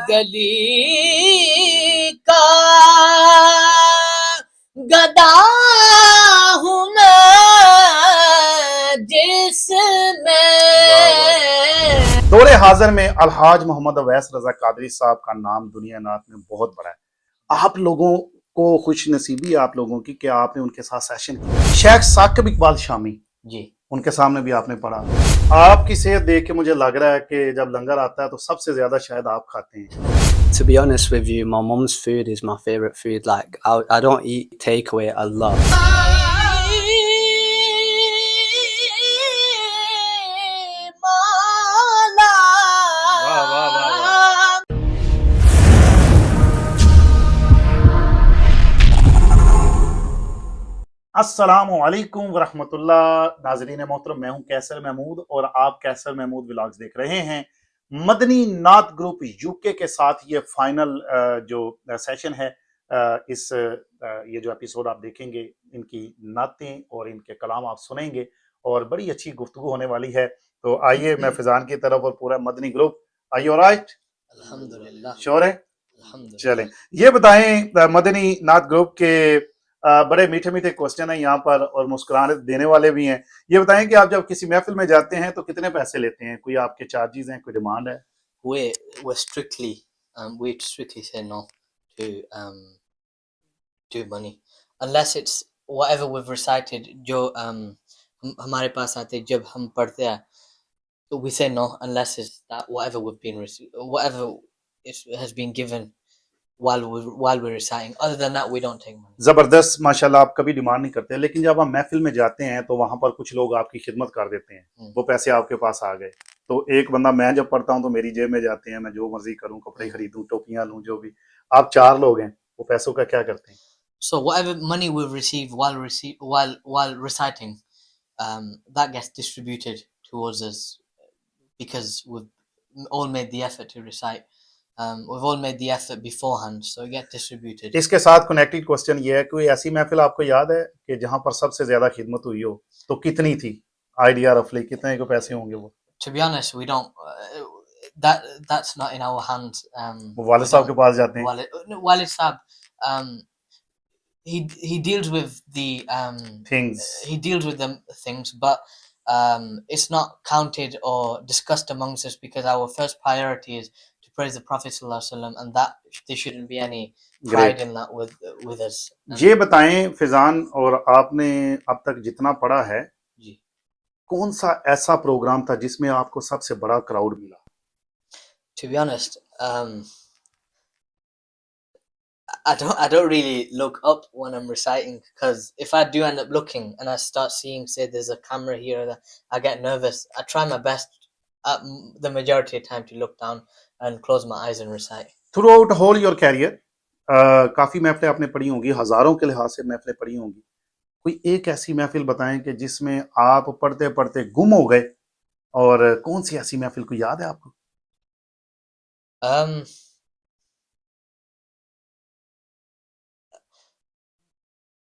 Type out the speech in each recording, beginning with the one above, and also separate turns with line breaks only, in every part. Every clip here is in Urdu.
گلی کا گدا ہوں میں جس میں
دور حاضر میں الحاج محمد اویس رضا قادری صاحب کا نام دنیا نعت میں بہت بڑا ہے۔ آپ لوگوں کو خوش نصیبی ہے آپ لوگوں کی کہ آپ نے ان کے ساتھ سیشن کیا۔ شیخ ثاقب اقبال شامی
جی
ان کے سامنے بھی آپ نے پڑھا۔ آپ کی صحت دیکھ کے مجھے لگ رہا ہے کہ جب لنگر آتا ہے تو سب سے زیادہ شاید آپ کھاتے ہیں۔
To be honest with you, my mum's food is my favorite food. Like, I don't eat takeaway a lot.
السلام علیکم ورحمۃ اللہ ناظرین محترم، میں ہوں قیصر محمود اور آپ قیصر محمود ولاگز دیکھ رہے ہیں۔ مدنی نعت گروپ یو کے کے ساتھ یہ فائنل جو سیشن ہے، یہ جو ایپیسوڈ آپ دیکھیں گے، ان کی نعتیں اور ان کے کلام آپ سنیں گے اور بڑی اچھی گفتگو ہونے والی ہے۔ تو آئیے میں فیضان کی طرف اور پورا مدنی گروپ، آئیے آلرائٹ،
الحمدللہ
شور ہے؟
الحمدللہ۔
چلیں یہ بتائیں، مدنی نعت گروپ کے بڑے میٹھے میٹھے کوسچن ہیں یہاں پر اور مسکرانے دینے والے بھی ہیں۔ یہ بتائیں کہ آپ جب کسی محفل میں جاتے ہیں تو کتنے پیسے لیتے ہیں؟ کوئی آپ کے چارجز ہیں، کوئی ڈیمانڈ ہے؟
We strictly say no to money unless it's whatever we've recited. جو ہمارے پاس آتے جب ہم پڑھتے ہیں تو we say no unless it's that whatever has been given while we're reciting. Other than that we don't take money.
زبردست، ماشاءاللہ آپ کبھی ڈیمانڈ نہیں کرتے، لیکن جب آپ محفل میں جاتے ہیں تو وہاں پر کچھ لوگ آپ کی خدمت کر دیتے ہیں، وہ پیسے آپ کے پاس آ گئے تو ایک بندہ، میں جب پڑھتا ہوں تو میری جیب میں جاتے ہیں، میں جو مرضی کروں، کپڑے خریدوں، ٹوپیاں لوں، جو بھی۔ آپ چار لوگ ہیں، وہ پیسوں کا کیا کرتے ہیں؟
So whatever money we've received while reciting, that gets distributed towards us because we've all made the effort to recite. We've all made the effort beforehand, so it gets distributed.
اس کے ساتھ کنیکٹڈ کوسچن یہ ہے، کوئی ایسی محفل آپ کو یاد ہے کہ جہاں پر سب سے زیادہ خدمت ہوئی ہو تو کتنی تھی؟ آئیڈیا رفلی کتنے کو پیسے ہوں گے وہ؟
To be honest, we don't that's not in our hands.
والد صاحب کے پاس جاتے ہیں؟
Walid Saab, he deals with the things, but it's not counted or discussed amongst us because our first priority is to praise the Prophet sallallahu alaihi wasallam, and that there shouldn't be any pride in that with us.
یہ بتائیں فیضان، اور آپ نے اب تک جتنا پڑھا ہے،
جی،
کون سا ایسا پروگرام تھا جس میں آپ کو سب سے بڑا کراؤڈ ملا؟
To be honest, I don't really look up when I'm reciting, because if I do end up looking and I start seeing, say there's a camera here or there, I get nervous. I try my best at the majority of time to look down and close my eyes and recite.
Throughout whole your career کافی محفلیں آپ نے پڑھی ہوں گی، ہزاروں کے لحاظ سے محفلیں پڑھی ہوں گی، کوئی ایک ایسی محفل بتائیں کہ جس میں آپ پڑھتے پڑھتے گم ہو گئے، اور کون سی ایسی محفل کو یاد ہے آپ کو؟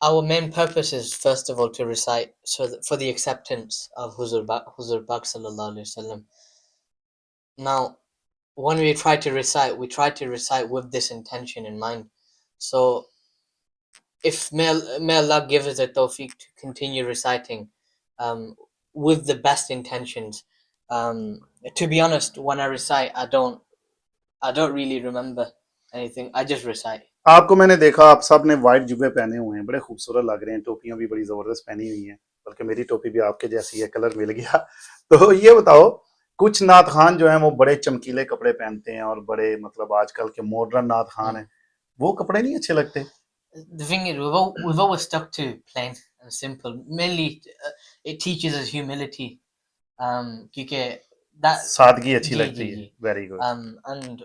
Our main purpose is first of all to recite so that for the acceptance of Huzur Pak sallallahu alaihi wasallam. Now, when we try to recite with this intention in mind. So, if may Allah give us the tawfiq to continue reciting with the best intentions. To be honest, when I recite, I don't really remember anything. I just recite.
آپ کو میں نے دیکھا، آپ سب نے وائٹ جبے پہنے ہوئے ہیں، بڑے خوبصورت لگ رہے ہیں، ٹوپیاں بھی بڑی زبردست پہنی ہوئی ہیں، بلکہ میری ٹوپی بھی آپ کے جیسی ہے، کلر مل گیا۔ تو یہ بتاؤ، کچھ نعت خوان جو ہیں وہ بڑے چمکیلے کپڑے پہنتے ہیں اور بڑے مطلب آج کل کے ماڈرن نعت خوان ہیں، وہ کپڑے نہیں اچھے لگتے؟
The thing is, we've always stuck to plain and simple. Mainly, it teaches us humility. کیونکہ
سادگی اچھی لگتی ہے۔ Very good.
And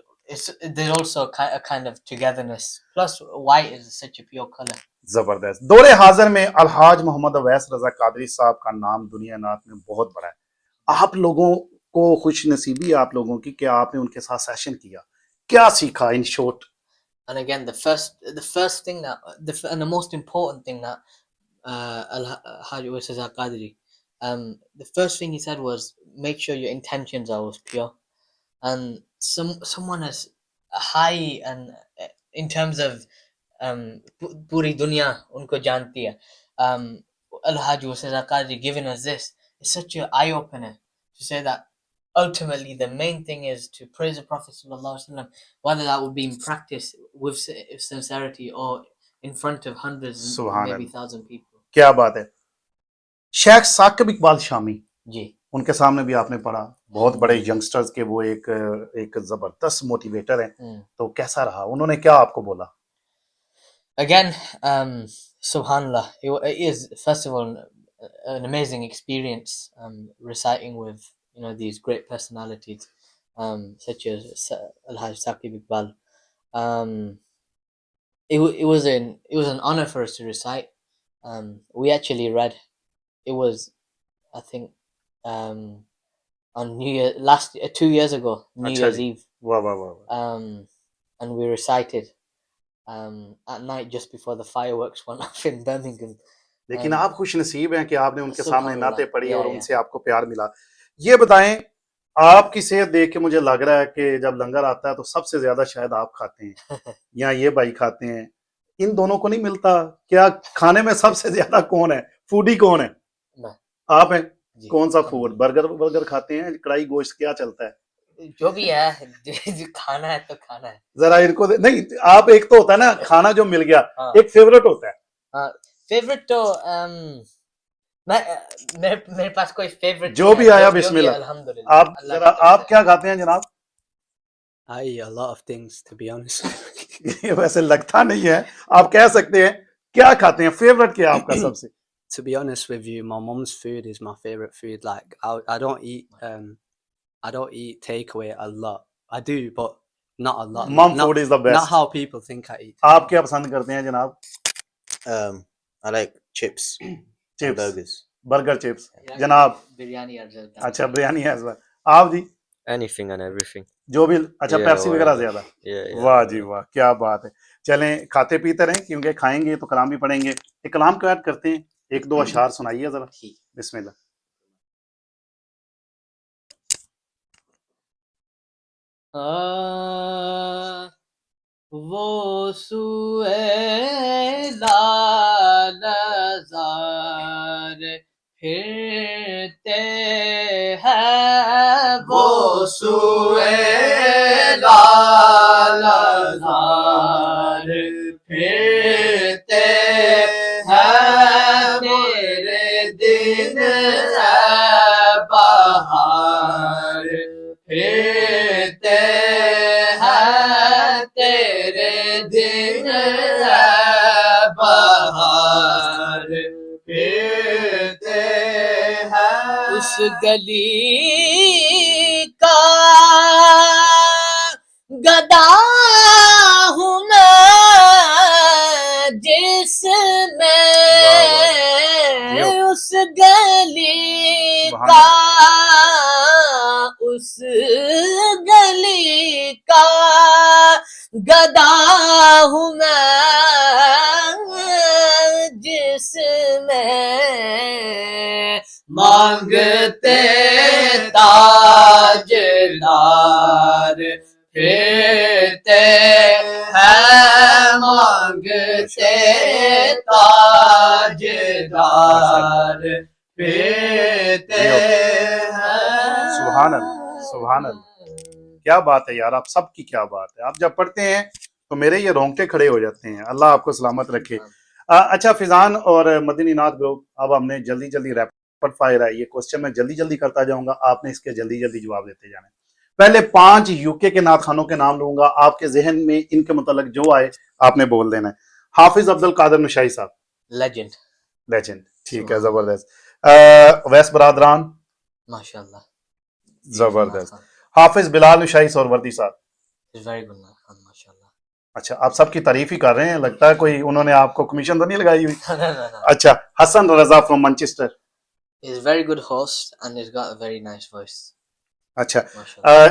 there's also a kind of togetherness. Plus, white is such a pure color.
زبردست۔ دور حاضر میں الحاج محمد اویس رضا قادری صاحب کا نام دنیا نعت میں بہت بڑا ہے۔ آپ لوگوں کو خوش نصیبی ہے آپ لوگوں کی کہ آپ نے ان کے ساتھ سیشن کیا، کیا سیکھا ان short?
And again, the first thing and the most important thing that Al-Hajj Waisa Qadri, the first thing he said was, make sure your intentions are always pure. And someone has high and in terms of پوری دنیا ان کو جانتی ہے. Al-Hajj Hussain Qadri giving us this is such an eye opener to say that ultimately the main thing is to praise the Prophet sallallahu alaihi wasallam, whether that would be in practice with sincerity or in front of hundreds
سبحان
maybe
اللہ،
1,000 people.
کیا بات ہے. شیخ ثاقب اقبال شامی
جی
ان کے سامنے بھی آپ نے پڑھا، بہت بڑے ینگسٹرز کے وہ ایک زبردست موٹیویٹر ہیں، تو کیسا رہا؟ انہوں نے کیا آپ کو بولا؟
again, subhanallah, it is first of all an amazing experience reciting with these great personalities such as Al-Hajj Saqib Iqbal. It was an honor for us to recite. We actually read, it was I think on New Year 2 years ago, New Year's Eve.
واہ واہ واہ.
And we recited at night just before the fireworks went off in Birmingham.
لیکن آپ خوش نصیب ہیں کہ آپ نے ان کے سامنے نعتیں پڑھی اور ان
Yeah.
سے آپ کو پیار ملا. یہ بتائیں، آپ کی صحت دیکھ کے مجھے لگ رہا ہے کہ جب لنگر آتا ہے تو سب سے زیادہ شاید آپ کھاتے ہیں یا یہ بھائی کھاتے ہیں، ان دونوں کو نہیں ملتا؟ کیا کھانے میں سب سے زیادہ کون ہے؟ فوڈی کون ہے؟ آپ ہیں. کون سا فوڈ؟ برگر کھاتے ہیں؟ کڑائی گوشت کیا چلتا ہے؟
جو بھی ہے کھانا ہے تو کھانا ہے.
ذرا ان کو نہیں، آپ ایک تو ہوتا ہے نا کھانا جو مل گیا، ایک فیوریٹ ہوتا ہے.
فیوریٹ تو میرے پاس کوئی فیوریٹ
جو بھی آیا بسم اللہ.
الحمدللہ.
آپ ذرا آپ کیا کھاتے ہیں جناب؟
I eat a lot of things, to be honest.
ویسے لگتا نہیں ہے، آپ کہہ سکتے ہیں کیا کھاتے ہیں، فیوریٹ کیا آپ کا سب سے؟
To be honest with you, my mum's food is my favorite food. Like I don't eat takeaway a lot. I do, but not a lot.
Mum food is the best.
Not how people think I eat.
آپ کیا پسند کرتے ہیں جناب؟
I like chips,
chips,
burgers,
burger chips. جناب
بریانی.
اچھا بریانی ہے اس بار. آپ جی؟
anything and everything.
جو بھی. اچھا
Yeah,
پیپسی وغیرہ
whatever.
زیادہ.
Yeah.
واہ جی واہ، کیا بات ہے. چلیں کھاتے پیتے رہیں کیونکہ کھائیں گے تو کلام بھی پڑھیں گے. ایک کلام کو ایڈ کرتے ہیں، ایک دو اشعار سنائیے ذرا. بسم اللہ.
وہ سوئے لال زار پھرتے ہیں، وہ سوئے لال زار پھرتے ہیں، میرے دن ہے بہار پھرتے ہیں، تیرے دن ہے بہار پھرتے ہیں. اس گلی کا گدا ہوں میں جس میں اس گلی کا، اس گلی کا گدا ہوں میں جس میں مانگتے تاج دار پھرتے ہیں، مانگتے تاج دار پھرتے ہیں.
سبحان اللہ، سبحان اللہ. کیا بات ہے یار، آپ سب کی کیا بات ہے. آپ جب پڑھتے ہیں تو میرے یہ رونگٹے کھڑے ہو جاتے ہیں. اللہ آپ کو سلامت رکھے. اچھا فیضان اور مدنی نعت گروپ، اب ہم نے جلدی جلدی ریپڈ فائر ہے، یہ کوسچن میں جلدی جلدی کرتا جاؤں گا، آپ نے اس کے جلدی جلدی جواب دیتے جانے. پہلے 5 UK کے نعت خانوں کے نام لوں گا، آپ کے ذہن میں ان کے متعلق جو آئے آپ نے بول دینا ہے. حافظ عبد القادر نشائی صاحب، لیجنڈ. ٹھیک ہے، زبردست. ویس برادران،
ماشاءاللہ،
زبردست. حافظ بلال نشائی سہروردی صاحب.
ماشاءاللہ.
اچھا، آپ سب کی تعریف ہی کر رہے ہیں، لگتا ہے کوئی انہوں نے آپ کو کمیشن تو نہیں لگائی ہوئی. اچھا، Hasan Raza from Manchester.
He's a very good host and he's got a very nice voice.
اچھا،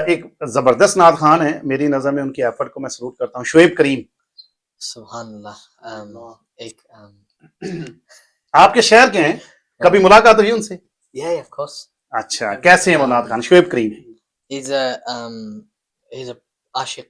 ایک زبردست نعت خان ہے، میری نظر میں ان کی ایفرٹ کو میں سلوٹ کرتا ہوں، شعیب کریم.
سبحان اللہ. ایک
آپ کے شہر کے ہیں، کبھی ملاقات ہوئی ان سے؟
yeah, of course.
اچھا، کیسے ہیں وہ نعت خان شعیب کریم؟
He's a عاشق.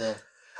Yeah.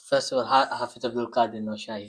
First of all, Hafiz Abdul Qadir Noshahi,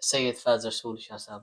Sayyid Faz Rasool Shah Sahab,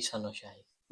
Isa Noshahi.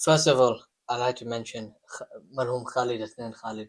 First of all, I'd like to mention Marhum Khalid Hasnain Khalid.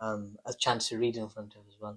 A chance to read in front of as well.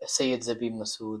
Sayyid Zabib Masood,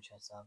Shah Sahab.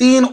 3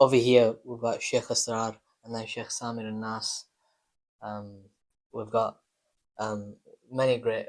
over here we've got Sheikh Asrar and then Sheikh Samir Nas. We've got many great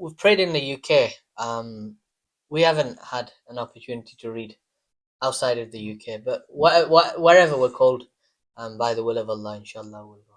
We've prayed in the UK. We haven't had an opportunity to read outside of the UK, but wherever we're called, by the will of Allah, inshallah we'll go.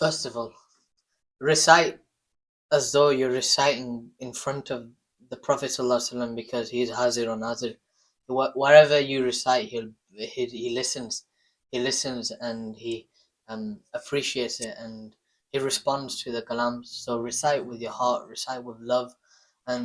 First of all, recite as though you're reciting in front of the Prophet ﷺ, because he is Hazir or Nazir. Wherever you recite, he listens and he appreciates it, and he responds to the kalam. So recite with your heart, recite with love, and